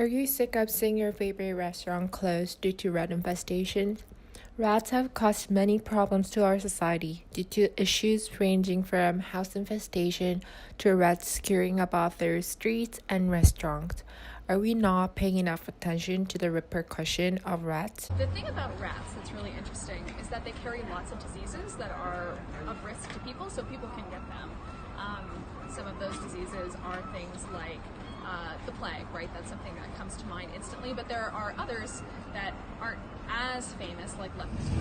Are you sick of seeing your favorite restaurant closed due to rat infestations? Rats have caused many problems to our society due to issues ranging from house infestation to rats scurrying about their streets and restaurants. Are we not paying enough attention to the repercussion of rats? The thing about rats that's really interesting is that they carry lots of diseases that are of risk to people, so people can get them. Some of those diseases are things like the plague, right? That's something that comes to mind instantly, but there are others that aren't as famous, like leprosy.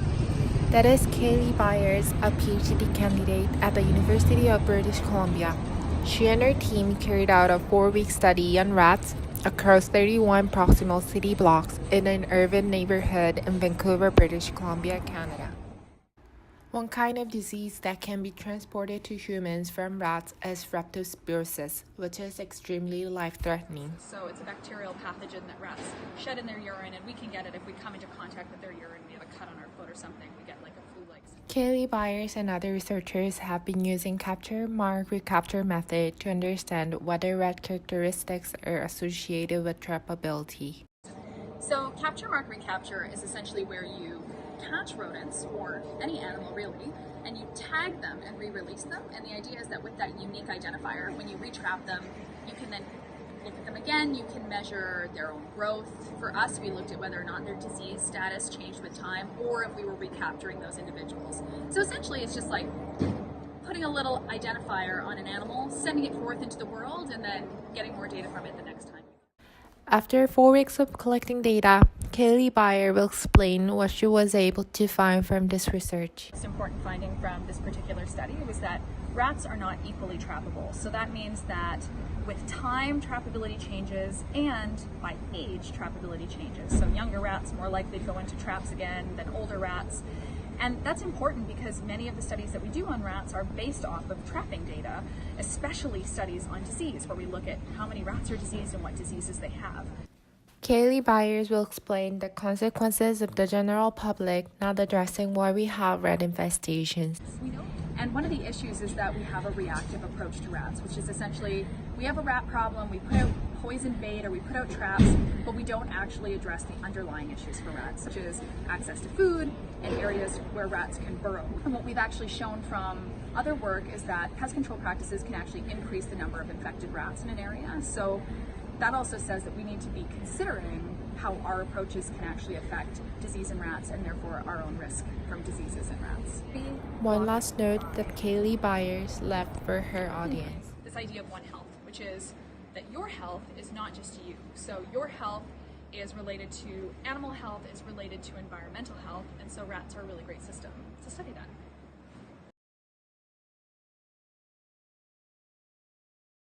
That is Kaylee Byers, a PhD candidate at the University of British Columbia. She and her team carried out a 4-week study on rats across 31 proximal city blocks in an urban neighborhood in Vancouver, British Columbia, Canada. One kind of disease that can be transported to humans from rats is leptospirosis, which is extremely life-threatening. So it's a bacterial pathogen that rats shed in their urine, and we can get it if we come into contact with their urine. We have a cut on our foot or something, we get like a flu-like symptom. Kaylee Byers and other researchers have been using capture, mark, recapture method to understand whether rat characteristics are associated with trapability. So capture, mark, recapture is essentially where you catch rodents, or any animal really, and you tag them and re-release them. And the idea is that with that unique identifier, when you retrap them, you can then look at them again, you can measure their own growth. For us, we looked at whether or not their disease status changed with time, or if we were recapturing those individuals. So essentially it's just like putting a little identifier on an animal, sending it forth into the world, and then getting more data from it the next time. After 4 weeks of collecting data, Kaylee Byers will explain what she was able to find from this research. The most important finding from this particular study was that rats are not equally trappable. So that means that with time, trappability changes, and by age, trappability changes. So younger rats more likely to go into traps again than older rats. And that's important because many of the studies that we do on rats are based off of trapping data, especially studies on disease, where we look at how many rats are diseased and what diseases they have. Kaylee Byers will explain the consequences of the general public not addressing why we have rat infestations. And one of the issues is that we have a reactive approach to rats, which is essentially we have a rat problem, we put out poison bait or we put out traps, but we don't actually address the underlying issues for rats, such as access to food and areas where rats can burrow. And what we've actually shown from other work is that pest control practices can actually increase the number of infected rats in an area. So that also says that we need to be considering how our approaches can actually affect disease in rats and therefore our own risk from diseases in rats. One last note that Kaylee Byers left for her audience. This idea of One Health, which is that your health is not just you. So your health is related to animal health, is related to environmental health, and so rats are a really great system to study that.